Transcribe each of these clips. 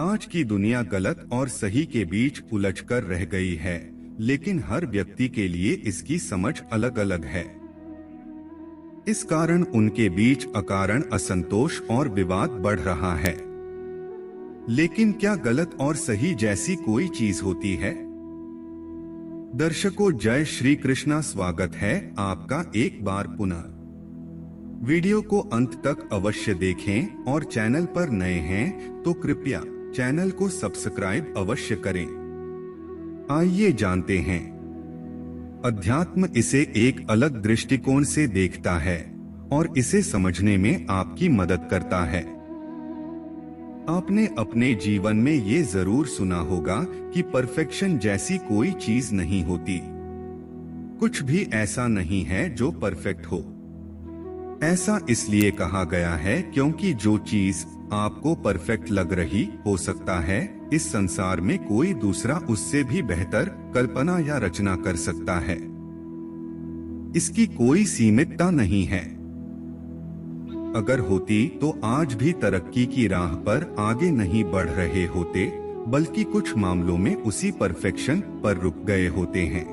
आज की दुनिया गलत और सही के बीच उलझकर रह गई है, लेकिन हर व्यक्ति के लिए इसकी समझ अलग अलग है। इस कारण उनके बीच अकारण असंतोष और विवाद बढ़ रहा है। लेकिन क्या गलत और सही जैसी कोई चीज होती है? दर्शकों, जय श्री कृष्णा। स्वागत है आपका एक बार पुनः। वीडियो को अंत तक अवश्य देखें और चैनल पर नए हैं तो कृपया चैनल को सब्सक्राइब अवश्य करें। आइए जानते हैं। अध्यात्म इसे एक अलग दृष्टिकोण से देखता है और इसे समझने में आपकी मदद करता है। आपने अपने जीवन में ये जरूर सुना होगा कि परफेक्शन जैसी कोई चीज नहीं होती। कुछ भी ऐसा नहीं है जो परफेक्ट हो। ऐसा इसलिए कहा गया है क्योंकि जो चीज आपको परफेक्ट लग रही हो सकता है इस संसार में कोई दूसरा उससे भी बेहतर कल्पना या रचना कर सकता है। इसकी कोई सीमितता नहीं है। अगर होती तो आज भी तरक्की की राह पर आगे नहीं बढ़ रहे होते, बल्कि कुछ मामलों में उसी परफेक्शन पर रुक गए होते हैं।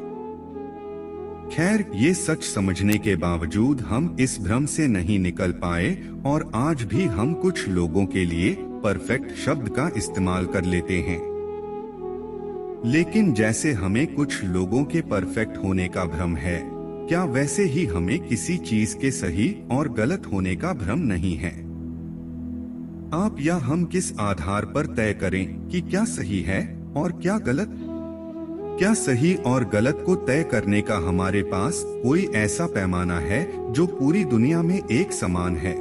खैर, ये सच समझने के बावजूद हम इस भ्रम से नहीं निकल पाए और आज भी हम कुछ लोगों के लिए परफेक्ट शब्द का इस्तेमाल कर लेते हैं। लेकिन जैसे हमें कुछ लोगों के परफेक्ट होने का भ्रम है, क्या वैसे ही हमें किसी चीज के सही और गलत होने का भ्रम नहीं है? आप या हम किस आधार पर तय करें कि क्या सही है और क्या गलत? क्या सही और गलत को तय करने का हमारे पास कोई ऐसा पैमाना है जो पूरी दुनिया में एक समान है?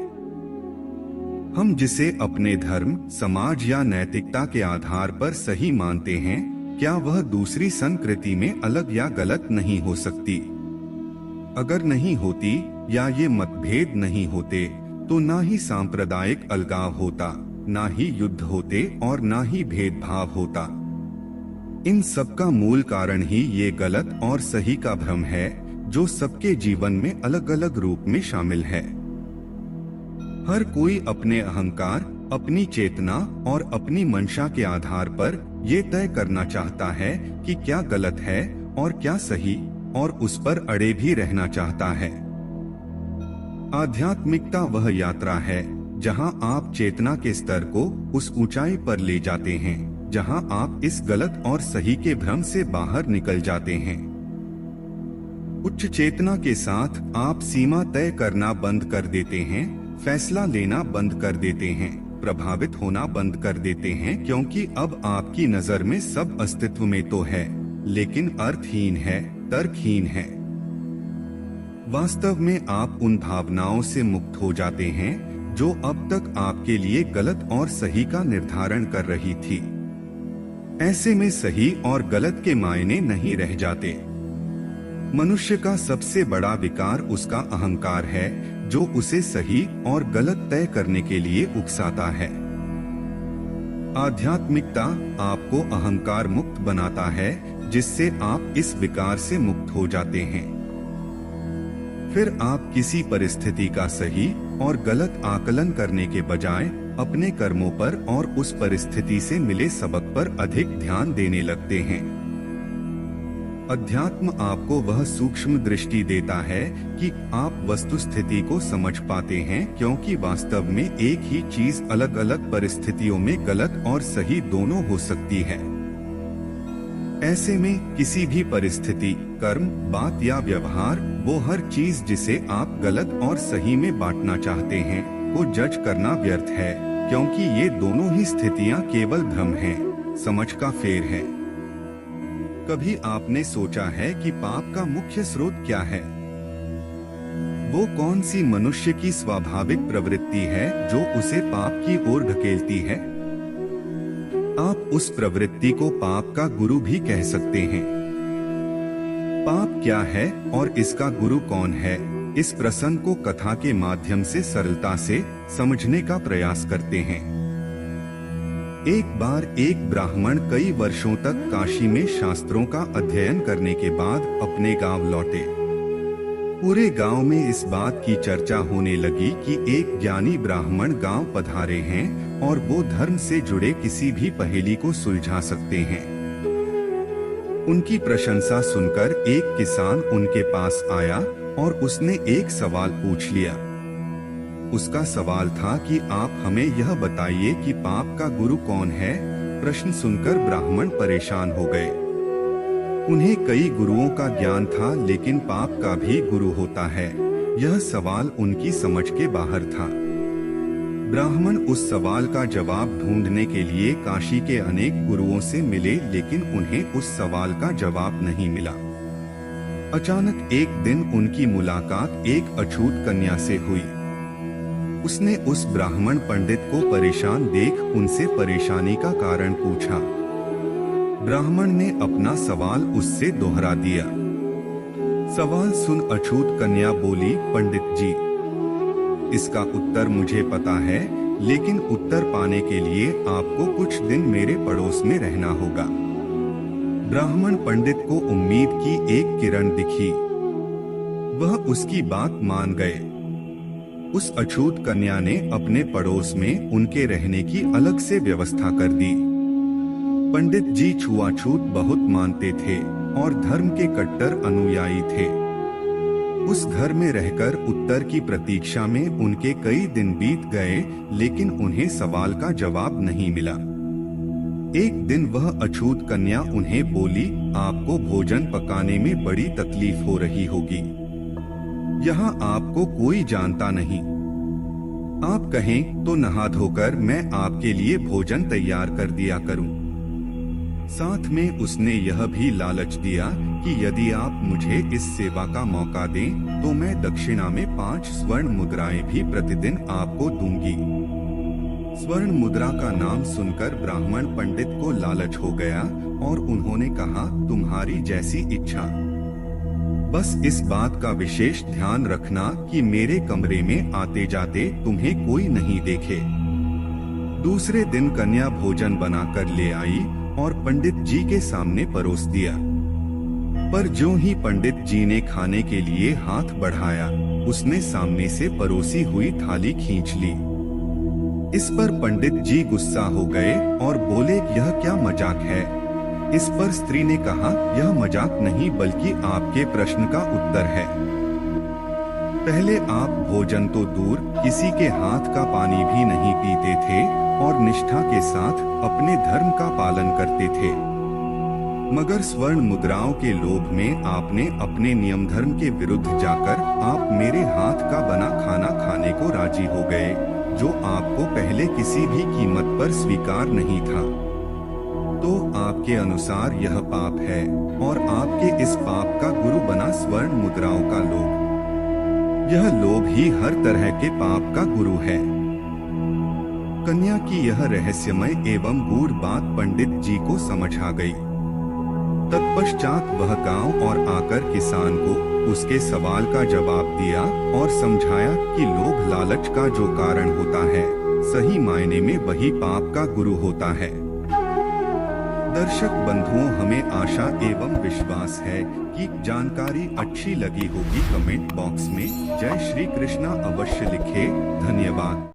हम जिसे अपने धर्म, समाज या नैतिकता के आधार पर सही मानते हैं, क्या वह दूसरी संस्कृति में अलग या गलत नहीं हो सकती? अगर नहीं होती या ये मतभेद नहीं होते तो ना ही सांप्रदायिक अलगाव होता, ना ही युद्ध होते और ना ही भेदभाव होता। इन सब का मूल कारण ही ये गलत और सही का भ्रम है जो सबके जीवन में अलग अलग रूप में शामिल है। हर कोई अपने अहंकार, अपनी चेतना और अपनी मंशा के आधार पर ये तय करना चाहता है कि क्या गलत है और क्या सही, और उस पर अड़े भी रहना चाहता है। आध्यात्मिकता वह यात्रा है जहां आप चेतना के स्तर को उस ऊंचाई पर ले जाते हैं जहां आप इस गलत और सही के भ्रम से बाहर निकल जाते हैं। उच्च चेतना के साथ आप सीमा तय करना बंद कर देते हैं, फैसला लेना बंद कर देते हैं, प्रभावित होना बंद कर देते हैं, क्योंकि अब आपकी नजर में सब अस्तित्व में तो है, लेकिन अर्थहीन है, तर्कहीन है। वास्तव में आप उन भावनाओं से मुक्त हो जाते हैं जो अब तक आपके लिए गलत और सही का निर्धारण कर रही थी। ऐसे में सही और गलत के मायने नहीं रह जाते। मनुष्य का सबसे बड़ा विकार उसका अहंकार है जो उसे सही और गलत तय करने के लिए उकसाता है। आध्यात्मिकता आपको अहंकार मुक्त बनाता है, जिससे आप इस विकार से मुक्त हो जाते हैं। फिर आप किसी परिस्थिति का सही और गलत आकलन करने के बजाय अपने कर्मों पर और उस परिस्थिति से मिले सबक पर अधिक ध्यान देने लगते हैं। अध्यात्म आपको वह सूक्ष्म दृष्टि देता है कि आप वस्तुस्थिति को समझ पाते हैं, क्योंकि वास्तव में एक ही चीज अलग अलग परिस्थितियों में गलत और सही दोनों हो सकती है। ऐसे में किसी भी परिस्थिति, कर्म, बात या व्यवहार, वो हर चीज जिसे आप गलत और सही में बांटना चाहते हैं, को जज करना व्यर्थ है, क्योंकि ये दोनों ही स्थितियां केवल भ्रम हैं, समझ का फेर है। कभी आपने सोचा है कि पाप का मुख्य स्रोत क्या है? वो कौन सी मनुष्य की स्वाभाविक प्रवृत्ति है जो उसे पाप की ओर ढकेलती है? आप उस प्रवृत्ति को पाप का गुरु भी कह सकते हैं। पाप क्या है और इसका गुरु कौन है, इस प्रश्न को कथा के माध्यम से सरलता से समझने का प्रयास करते हैं। एक बार एक ब्राह्मण कई वर्षों तक काशी में शास्त्रों का अध्ययन करने के बाद अपने गांव लौटे। पूरे गांव में इस बात की चर्चा होने लगी कि एक ज्ञानी ब्राह्मण गांव पधारे हैं और वो धर्म से जुड़े किसी भी पहेली को सुलझा सकते हैं। उनकी प्रशंसा सुनकर एक किसान उनके पास आया और उसने एक सवाल पूछ लिया। उसका सवाल था कि आप हमें यह बताइए कि पाप का गुरु कौन है। प्रश्न सुनकर ब्राह्मण परेशान हो गए। उन्हें कई गुरुओं का ज्ञान था, लेकिन पाप का भी गुरु होता है, यह सवाल उनकी समझ के बाहर था। ब्राह्मण उस सवाल का जवाब ढूंढने के लिए काशी के अनेक गुरुओं से मिले, लेकिन उन्हें उस सवाल का जवाब नहीं मिला। अचानक एक दिन उनकी मुलाकात एक अछूत कन्या से हुई। उसने उस ब्राह्मण पंडित को परेशान देख उनसे परेशानी का कारण पूछा। ब्राह्मण ने अपना सवाल उससे दोहरा दिया। सवाल सुन अछूत कन्या बोली, पंडित जी, इसका उत्तर मुझे पता है, लेकिन उत्तर पाने के लिए आपको कुछ दिन मेरे पड़ोस में रहना होगा। ब्राह्मण पंडित को उम्मीद की एक किरण दिखी। वह उसकी बात मान गए। उस अछूत कन्या ने अपने पड़ोस में उनके रहने की अलग से व्यवस्था कर दी। पंडित जी छुआछूत बहुत मानते थे और धर्म के कट्टर अनुयायी थे। उस घर में रहकर उत्तर की प्रतीक्षा में उनके कई दिन बीत गए, लेकिन उन्हें सवाल का जवाब नहीं मिला। एक दिन वह अछूत कन्या उन्हें बोली, आपको भोजन पकाने में बड़ी तकलीफ हो रही होगी। यहाँ आपको कोई जानता नहीं। आप कहें तो नहा धोकर मैं आपके लिए भोजन तैयार कर दिया करूं। साथ में उसने यह भी लालच दिया कि यदि आप मुझे इस सेवा का मौका दें तो मैं दक्षिणा में 5 स्वर्ण मुद्राएं भी प्रतिदिन आपको दूंगी। स्वर्ण मुद्रा का नाम सुनकर ब्राह्मण पंडित को लालच हो गया और उन्होंने कहा, तुम्हारी जैसी इच्छा। बस इस बात का विशेष ध्यान रखना कि मेरे कमरे में आते जाते तुम्हें कोई नहीं देखे। दूसरे दिन कन्या भोजन बनाकर ले आई और पंडित जी के सामने परोस दिया। पर जो ही पंडित जी ने खाने के लिए हाथ बढ़ाया, उसने सामने से परोसी हुई थाली खींच ली। इस पर पंडित जी गुस्सा हो गए और बोले, यह क्या मजाक है। इस पर स्त्री ने कहा, यह मजाक नहीं बल्कि आपके प्रश्न का उत्तर है। पहले आप भोजन तो दूर किसी के हाथ का पानी भी नहीं पीते थे और निष्ठा के साथ अपने धर्म का पालन करते थे, मगर स्वर्ण मुद्राओं के लोभ में आपने अपने नियम धर्म के विरुद्ध जाकर आप मेरे हाथ का बना खाना खाने को राजी हो गए, जो आपको पहले किसी भी कीमत पर स्वीकार नहीं था। तो आपके अनुसार यह पाप है और आपके इस पाप का गुरु बना स्वर्ण मुद्राओं का लोभ। यह लोभ ही हर तरह के पाप का गुरु है। कन्या की यह रहस्यमय एवं गूढ़ बात पंडित जी को समझ आ गई। तत्पश्चात वह गांव और आकर किसान को उसके सवाल का जवाब दिया और समझाया कि लोभ लालच का जो कारण होता है, सही मायने में वही पाप का गुरु होता है। दर्शक बंधुओं, हमें आशा एवं विश्वास है कि जानकारी अच्छी लगी होगी। कमेंट बॉक्स में जय श्री कृष्णा अवश्य लिखें। धन्यवाद।